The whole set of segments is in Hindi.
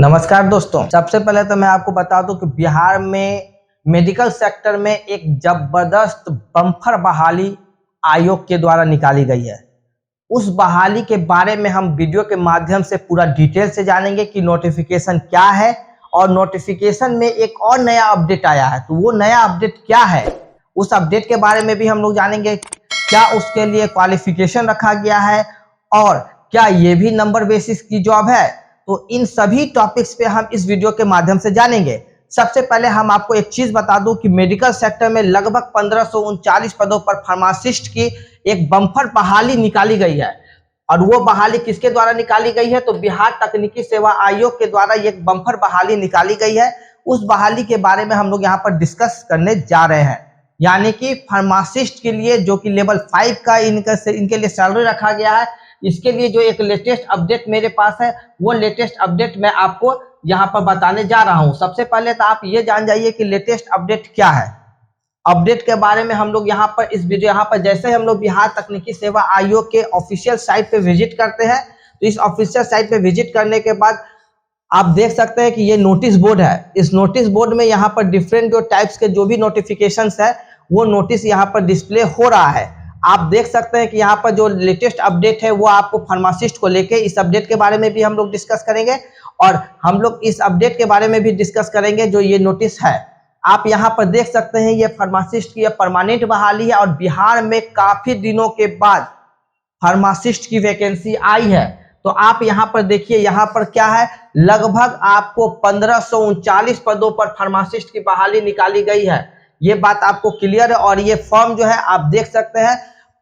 नमस्कार दोस्तों, सबसे पहले तो मैं आपको बता दूं कि बिहार में मेडिकल सेक्टर में एक जबरदस्त बम्पर बहाली आयोग के द्वारा निकाली गई है। उस बहाली के बारे में हम वीडियो के माध्यम से पूरा डिटेल से जानेंगे कि नोटिफिकेशन क्या है और नोटिफिकेशन में एक और नया अपडेट आया है। तो वो नया अपडेट क्या है, उस अपडेट के बारे में भी हम लोग जानेंगे। क्या उसके लिए क्वालिफिकेशन रखा गया है और क्या ये भी नंबर बेसिस की जॉब है। तो इन सभी टॉपिक्स पे हम इस वीडियो के माध्यम से जानेंगे। सबसे पहले हम आपको एक चीज बता दूं कि मेडिकल सेक्टर में लगभग 1539 पदों पर फार्मासिस्ट की एक बम्पर बहाली निकाली गई है। और वो बहाली किसके द्वारा निकाली गई है, तो बिहार तकनीकी सेवा आयोग के द्वारा ये एक बम्पर बहाली निकाली गई है। उस बहाली के बारे में हम लोग यहाँ पर डिस्कस करने जा रहे हैं। यानी कि फार्मासिस्ट के लिए जो कि लेवल 5 का इनके लिए सैलरी रखा गया है, इसके लिए जो एक लेटेस्ट अपडेट मेरे पास है, वो लेटेस्ट अपडेट मैं आपको यहाँ पर बताने जा रहा हूँ। सबसे पहले तो आप ये जान जाइए कि लेटेस्ट अपडेट क्या है। अपडेट के बारे में हम लोग यहाँ पर इस वीडियो यहाँ पर जैसे हम लोग बिहार तकनीकी सेवा आयोग के ऑफिशियल साइट पे विजिट करते हैं, तो इस ऑफिशियल साइट पे विजिट करने के बाद आप देख सकते हैं कि ये नोटिस बोर्ड है। इस नोटिस बोर्ड में यहाँ पर डिफरेंट जो टाइप्स के जो भी नोटिफिकेशंस है, वो नोटिस यहाँ पर डिस्प्ले हो रहा है। आप देख सकते हैं कि यहाँ पर जो लेटेस्ट अपडेट है वो आपको फार्मासिस्ट को लेके, इस अपडेट के बारे में भी हम लोग डिस्कस करेंगे और हम लोग इस अपडेट के बारे में भी डिस्कस करेंगे जो ये नोटिस है। आप यहाँ पर देख सकते हैं ये फार्मासिस्ट की परमानेंट बहाली है और बिहार में काफी दिनों के बाद फार्मासिस्ट की वैकेंसी आई है। तो आप यहाँ पर देखिए, यहाँ पर क्या है, लगभग आपको 1539 पदों पर फार्मासिस्ट की बहाली निकाली गई है। ये बात आपको क्लियर है। और ये फॉर्म जो है आप देख सकते हैं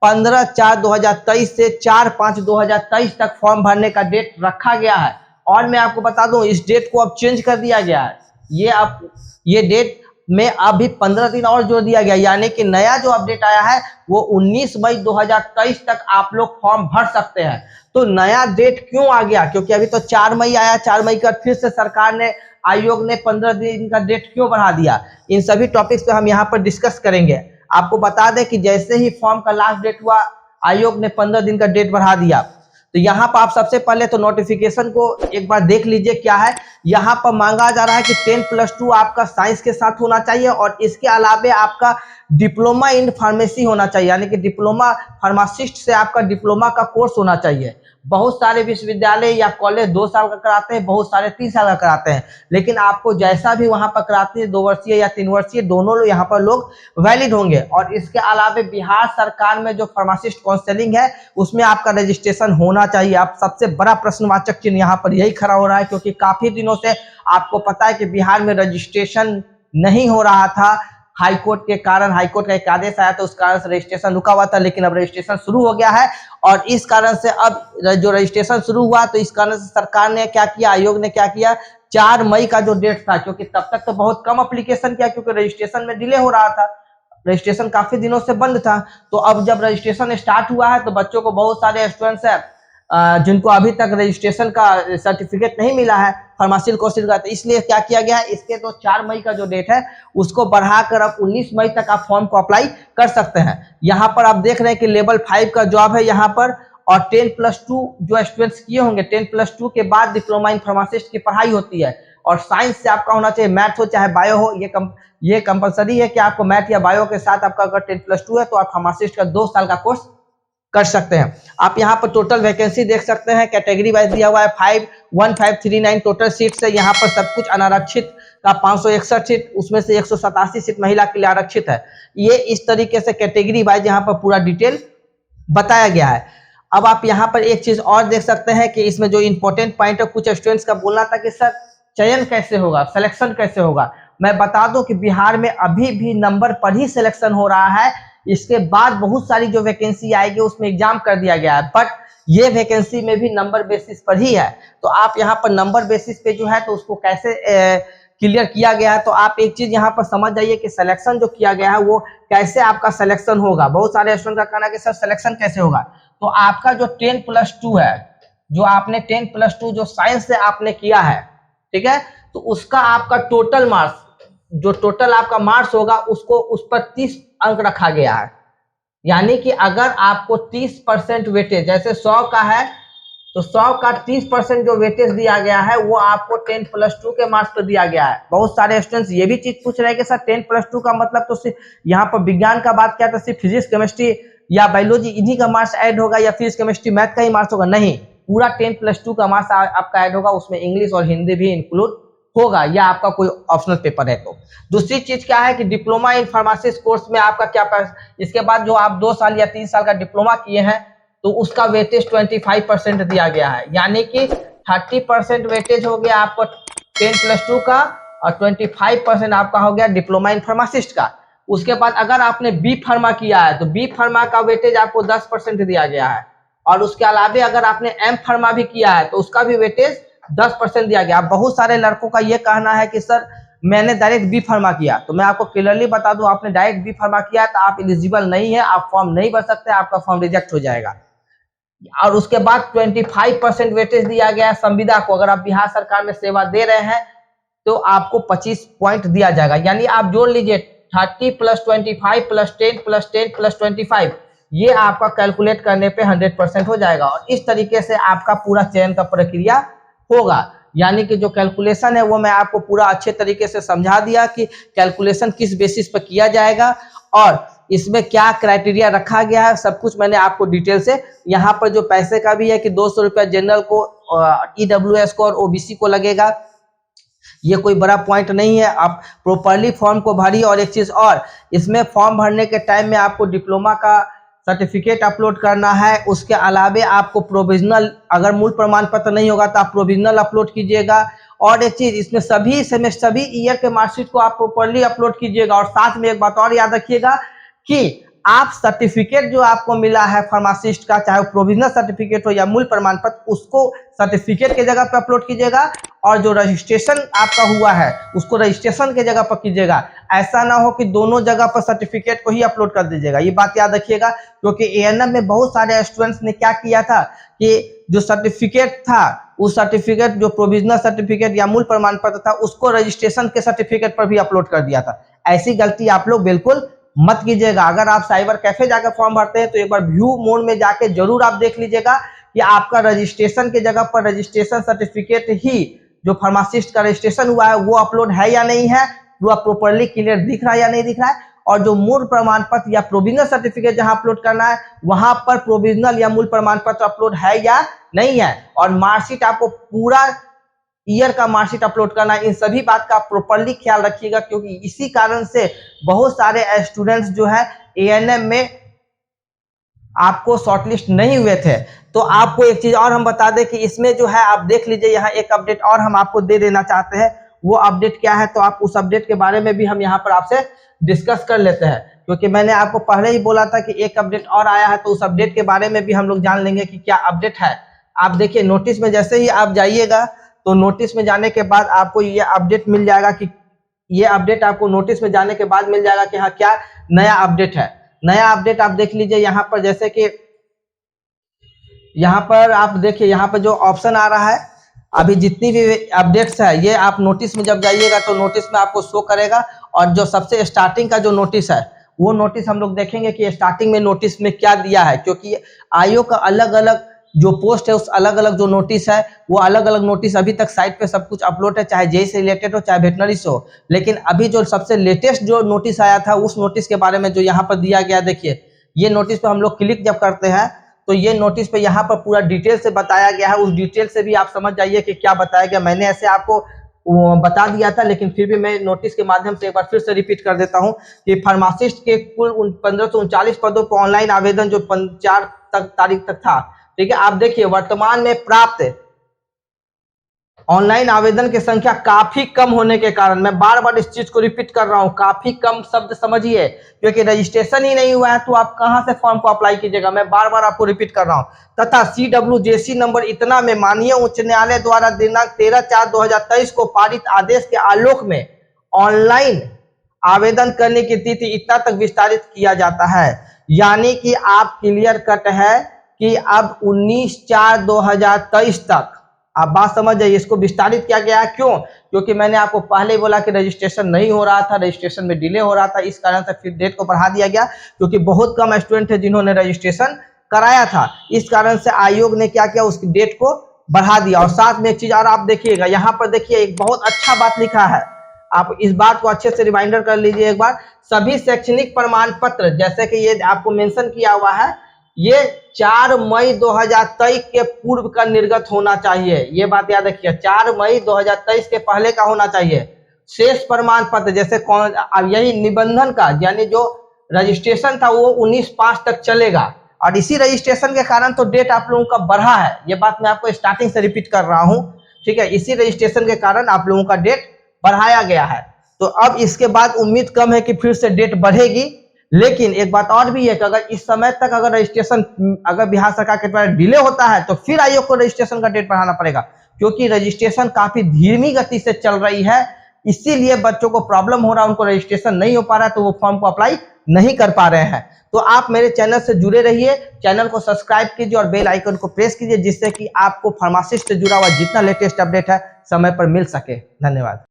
15/4/2023 से 4/5/2023 तक फॉर्म भरने का डेट रखा गया है। और मैं आपको बता दूं इस डेट को अब चेंज कर दिया गया है। ये डेट में अभी 15 दिन और जोड़ दिया गया, यानी कि नया जो अपडेट आया है वो 19 मई 2023 तक आप लोग फॉर्म भर सकते हैं। तो नया डेट क्यों आ गया, क्योंकि अभी तो 4 मई आया, 4 मई का फिर से सरकार ने आयोग ने 15 दिन का डेट क्यों बढ़ा दिया, इन सभी टॉपिक्स पे हम यहाँ पर डिस्कस करेंगे। आपको बता दें कि जैसे ही फॉर्म का लास्ट डेट हुआ, आयोग ने 15 दिन का डेट बढ़ा दिया। तो यहाँ पर आप सबसे पहले तो नोटिफिकेशन को एक बार देख लीजिए क्या है। यहाँ पर मांगा जा रहा है कि 10+2 आपका साइंस के साथ होना चाहिए और इसके अलावे आपका डिप्लोमा इन फार्मेसी होना चाहिए, यानी कि डिप्लोमा फार्मासिस्ट से आपका डिप्लोमा का कोर्स होना चाहिए। बहुत सारे विश्वविद्यालय या कॉलेज 2 साल का कराते हैं, बहुत सारे 3 साल का कराते हैं, लेकिन आपको जैसा भी वहां पर कराते हैं 2 वर्षीय या 3 वर्षीय, दोनों लोग यहाँ पर लोग वैलिड होंगे। और इसके अलावे बिहार सरकार में जो फार्मासिस्ट काउंसलिंग है उसमें आपका रजिस्ट्रेशन होना चाहिए। आप सबसे बड़ा प्रश्नवाचक चिन्ह यहाँ पर यही खड़ा हो रहा है, क्योंकि काफी दिनों से आपको पता है कि बिहार में रजिस्ट्रेशन नहीं हो रहा था। हाईकोर्ट के कारण, हाईकोर्ट का एक आदेश आया तो उस कारण से रजिस्ट्रेशन रुका हुआ था, लेकिन अब रजिस्ट्रेशन शुरू हो गया है। और इस कारण से अब जो रजिस्ट्रेशन शुरू हुआ, तो इस कारण से सरकार ने क्या किया, आयोग ने क्या किया, 4 मई का जो डेट था, क्योंकि तब तक तो बहुत कम एप्लीकेशन किया, क्योंकि रजिस्ट्रेशन में डिले हो रहा था, रजिस्ट्रेशन काफी दिनों से बंद था। तो अब जब रजिस्ट्रेशन स्टार्ट हुआ है तो बच्चों को, बहुत सारे स्टूडेंट्स हैं जिनको अभी तक रजिस्ट्रेशन का सर्टिफिकेट नहीं मिला है फार्मेसी कोर्स का, तो इसलिए क्या किया गया है, इसके तो 4 मई का जो डेट है उसको बढ़ाकर अब 19 मई तक आप फॉर्म को अप्लाई कर सकते हैं। यहाँ पर आप देख रहे हैं कि लेवल 5 का जॉब है यहाँ पर, और 10+2 जो स्टूडेंट्स किए होंगे, 10+2 के बाद डिप्लोमा इन फार्मासिस्ट की पढ़ाई होती है। और साइंस से आपका होना चाहिए, मैथ हो चाहे बायो हो, ये कंपलसरी है कि आपको मैथ या बायो के साथ आपका अगर 10+2 है तो आप फार्मासिस्ट का 2 साल का कोर्स कर सकते हैं। आप यहाँ पर टोटल वैकेंसी देख सकते हैं, कैटेगरी वाइज दिया हुआ है 51539 टोटल सीट्स है। यहाँ पर सब कुछ अनारक्षित का 561 सीट, उसमें से 187 सीट महिला के लिए आरक्षित है। ये इस तरीके से कैटेगरी वाइज यहाँ पर पूरा डिटेल बताया गया है। अब आप यहाँ पर एक चीज और देख सकते हैं कि इसमें जो इंपॉर्टेंट पॉइंट है, कुछ स्टूडेंट्स का बोलना था कि सर चयन कैसे होगा, सिलेक्शन कैसे होगा। मैं बता दूं कि बिहार में अभी भी नंबर पर ही सिलेक्शन हो रहा है। इसके बाद बहुत सारी जो वैकेंसी आएगी उसमें एग्जाम कर दिया गया है, बट ये वैकेंसी में भी नंबर बेसिस पर ही है। तो आप यहाँ पर नंबर बेसिस पे जो है तो उसको कैसे क्लियर किया गया है, तो आप एक चीज यहाँ पर समझ जाइए कि सिलेक्शन जो किया गया है वो कैसे आपका सिलेक्शन होगा। बहुत सारे स्टूडेंट का कहना है कि सर सिलेक्शन कैसे होगा, तो आपका जो 10+2 है, जो आपने 10+2 जो साइंस से आपने किया है, ठीक है, तो उसका आपका टोटल मार्क्स, जो टोटल आपका मार्क्स होगा उसको उस पर 30 अंक रखा गया है। यानी कि अगर आपको 30% वेटेज, जैसे 100 का है तो 100 का 30% जो वेटेज दिया गया है वो आपको 10+2 के मार्क्स पर दिया गया है। बहुत सारे स्टूडेंट्स ये भी चीज पूछ रहे हैं कि सर 10+2 का मतलब तो सिर्फ यहाँ पर विज्ञान का बात किया था, सिर्फ फिजिक्स केमिस्ट्री या बायोलॉजी इन्हीं का मार्क्स ऐड होगा या फिजिक्स केमिस्ट्री मैथ का ही मार्क्स होगा? नहीं, पूरा 10+2 का मार्क्स आपका ऐड होगा, उसमें इंग्लिश और हिंदी भी इंक्लूड होगा या आपका कोई ऑप्शनल पेपर है तो। दूसरी चीज क्या है कि डिप्लोमा इन फार्मासिस्ट कोर्स में आपका क्या, इसके बाद जो आप 2 साल या 3 साल का डिप्लोमा किए हैं तो उसका वेटेज 25% दिया गया है, यानी कि 30% वेटेज हो गया आपको 10+2 का और 25% आपका हो गया डिप्लोमा इन फार्मासिस्ट का। उसके बाद अगर आपने बी फार्मा किया है तो बी फार्मा का वेटेज आपको 10% दिया गया है, और उसके अलावे अगर आपने एम फार्मा भी किया है तो उसका भी वेटेज 10% दिया गया। बहुत सारे लड़कों का ये कहना है कि सर मैंने डायरेक्ट बी फार्मा किया, तो मैं आपको क्लियरली बता दूं, आपने डायरेक्ट बी फार्मा किया तो आप एलिजिबल नहीं है, आप फॉर्म नहीं भर सकते, आपका फॉर्म रिजेक्ट हो जाएगा। और उसके बाद 25% वेटेज दिया गया है संविदा को। अगर आप बिहार सरकार में सेवा दे रहे हैं तो आपको 25 पॉइंट दिया जाएगा, यानी आप जोड़ लीजिए 30 + 25 + 10 + 10 + 25, ये आपका कैलकुलेट करने पे 100% हो जाएगा। और इस तरीके से आपका पूरा चयन का प्रक्रिया होगा, यानी कि जो कैलकुलेशन है वो मैं आपको पूरा अच्छे तरीके से समझा दिया कि कैलकुलेशन किस बेसिस पर किया जाएगा और इसमें क्या क्राइटेरिया रखा गया है, सब कुछ मैंने आपको डिटेल से। यहाँ पर जो पैसे का भी है कि 200 रुपया जनरल को, EWS को और OBC को लगेगा, ये कोई बड़ा पॉइंट नहीं है। आप प्रॉपर्ली फॉर्म को भरिए। और एक चीज और, इसमें फॉर्म भरने के टाइम में आपको डिप्लोमा का सर्टिफिकेट अपलोड करना है, उसके अलावे आपको प्रोविजनल, अगर मूल प्रमाण पत्र नहीं होगा तो आप प्रोविजनल अपलोड कीजिएगा। और एक चीज, इसमें सभी सेमेस्टर, सभी ईयर के मार्कशीट को आप प्रॉपर्ली अपलोड कीजिएगा। और साथ में एक बात और याद रखिएगा कि आप सर्टिफिकेट जो आपको मिला है फार्मासिस्ट का, चाहे वो प्रोविजनल सर्टिफिकेट हो या मूल प्रमाण पत्र, उसको सर्टिफिकेट के जगह पर अपलोड कीजिएगा और जो रजिस्ट्रेशन आपका हुआ है उसको रजिस्ट्रेशन के जगह पर कीजिएगा। ऐसा ना हो कि दोनों जगह पर सर्टिफिकेट को ही अपलोड कर दीजिएगा, ये बात याद रखिएगा। क्योंकि ANM में बहुत सारे स्टूडेंट्स ने क्या किया था कि जो सर्टिफिकेट था, उस सर्टिफिकेट, जो प्रोविजनल सर्टिफिकेट या मूल प्रमाण पत्र था, उसको रजिस्ट्रेशन के सर्टिफिकेट पर भी अपलोड कर दिया था। ऐसी गलती आप लोग बिल्कुल मत कीजिएगा। अगर आप साइबर कैफे जाकर फॉर्म भरते हैं तो एक बार व्यू मोड में जाके जरूर आप देख लीजिएगा कि आपका रजिस्ट्रेशन के जगह पर रजिस्ट्रेशन सर्टिफिकेट ही, जो फार्मासिस्ट का रजिस्ट्रेशन हुआ है, वो अपलोड है या नहीं है, वो प्रॉपर्ली क्लियर दिख रहा है या नहीं दिख रहा है। और जो मूल प्रमाण पत्र या प्रोविजनल सर्टिफिकेट जहां अपलोड करना है वहां पर प्रोविजनल या मूल प्रमाण पत्र अपलोड है या नहीं है। और मार्कशीट, आपको पूरा ईयर का मार्कशीट अपलोड करना है। इन सभी बात का प्रॉपर्ली ख्याल रखिएगा, क्योंकि इसी कारण से बहुत सारे स्टूडेंट्स जो है ANM में आपको शॉर्टलिस्ट नहीं हुए थे। तो आपको एक चीज और हम बता दें कि इसमें जो है, आप देख लीजिए, यहाँ एक अपडेट और हम आपको दे देना चाहते हैं। वो अपडेट क्या है, तो आप उस अपडेट के बारे में भी हम यहाँ पर आपसे डिस्कस कर लेते हैं। क्योंकि मैंने आपको पहले ही बोला था कि एक अपडेट और आया है, तो उस अपडेट के बारे में भी हम लोग जान लेंगे कि क्या अपडेट है। आप देखिए, नोटिस में जैसे ही आप जाइएगा तो नोटिस में जाने के बाद आपको ये अपडेट मिल जाएगा कि ये अपडेट आपको नोटिस में जाने के बाद मिल जाएगा कि हाँ क्या नया अपडेट है। नया अपडेट आप देख लीजिए यहाँ पर, जैसे कि यहाँ पर आप देखिए, यहाँ पर जो ऑप्शन आ रहा है, अभी जितनी भी अपडेट्स है ये आप नोटिस में जब जाइएगा तो नोटिस में आपको शो करेगा। और जो सबसे स्टार्टिंग का जो नोटिस है, वो नोटिस हम लोग देखेंगे कि स्टार्टिंग में नोटिस में क्या दिया है। क्योंकि आयोग का अलग अलग जो पोस्ट है, उस अलग अलग जो नोटिस है, वो अलग अलग नोटिस अभी तक साइट पे सब कुछ अपलोड है, चाहे जेई से रिलेटेड हो, चाहे वेटनरी से हो। लेकिन अभी जो सबसे लेटेस्ट जो नोटिस आया था, उस नोटिस के बारे में जो यहाँ पर दिया गया, देखिए ये नोटिस पे हम लोग क्लिक जब करते हैं तो ये नोटिस पे यहाँ पर पूरा डिटेल से बताया गया है। उस डिटेल से भी आप समझ जाइए कि क्या बताया गया। मैंने ऐसे आपको बता दिया था, लेकिन फिर भी मैं नोटिस के माध्यम से एक बार फिर से रिपीट कर देता हूँ कि फार्मासिस्ट के कुल 1539 पदों पर ऑनलाइन आवेदन जो 4 तारीख तक था, ठीक है। आप देखिए, वर्तमान में प्राप्त ऑनलाइन आवेदन की संख्या काफी कम होने के कारण, मैं बार बार इस चीज को रिपीट कर रहा हूं, काफी कम शब्द समझिए, क्योंकि रजिस्ट्रेशन ही नहीं हुआ है तो आप कहां से फॉर्म को अप्लाई कीजिएगा। मैं बार बार आपको रिपीट कर रहा हूं। तथा CWJC नंबर इतना में माननीय उच्च न्यायालय द्वारा दिनांक 13/4/2023 को पारित आदेश के आलोक में ऑनलाइन आवेदन करने की तिथि इतना तक विस्तारित किया जाता है। यानी कि आप क्लियर कट है कि अब 19/4/2023 तक, आप बात समझ जाइए, इसको विस्तारित किया गया है। क्यों? क्योंकि मैंने आपको पहले ही बोला कि रजिस्ट्रेशन नहीं हो रहा था, रजिस्ट्रेशन में डिले हो रहा था, इस कारण से फिर डेट को बढ़ा दिया गया। क्योंकि बहुत कम स्टूडेंट थे जिन्होंने रजिस्ट्रेशन कराया था। इस कारण से आयोग ने क्या किया, उसकी डेट को बढ़ा दिया। और साथ में एक चीज और आप देखिएगा, यहाँ पर देखिए एक बहुत अच्छा बात लिखा है, आप इस बात को अच्छे से रिमाइंडर कर लीजिए एक बार। सभी शैक्षणिक प्रमाण पत्र, जैसे कि ये आपको मेंशन किया हुआ है, ये 4 मई 2023 के पूर्व का निर्गत होना चाहिए। ये बात याद रखिए, 4 मई 2023 के पहले का होना चाहिए। शेष प्रमाण पत्र जैसे कौन, अब यही निबंधन का यानी जो रजिस्ट्रेशन था वो 19/5 तक चलेगा। और इसी रजिस्ट्रेशन के कारण तो डेट आप लोगों का बढ़ा है। ये बात मैं आपको स्टार्टिंग से रिपीट कर रहा हूँ, ठीक है। इसी रजिस्ट्रेशन के कारण आप लोगों का डेट बढ़ाया गया है। तो अब इसके बाद उम्मीद कम है कि फिर से डेट बढ़ेगी। लेकिन एक बात और भी है कि अगर इस समय तक अगर रजिस्ट्रेशन अगर बिहार सरकार के द्वारा डिले होता है तो फिर आयोग को रजिस्ट्रेशन का डेट बढ़ाना पड़ेगा, क्योंकि रजिस्ट्रेशन काफी धीमी गति से चल रही है। इसीलिए बच्चों को प्रॉब्लम हो रहा है, उनको रजिस्ट्रेशन नहीं हो पा रहा है, तो वो फॉर्म को अप्लाई नहीं कर पा रहे हैं। तो आप मेरे चैनल से जुड़े रहिए, चैनल को सब्सक्राइब कीजिए और बेल आइकन को प्रेस कीजिए, जिससे कि आपको फार्मासिस्ट से जुड़ा हुआ जितना लेटेस्ट अपडेट है समय पर मिल सके। धन्यवाद।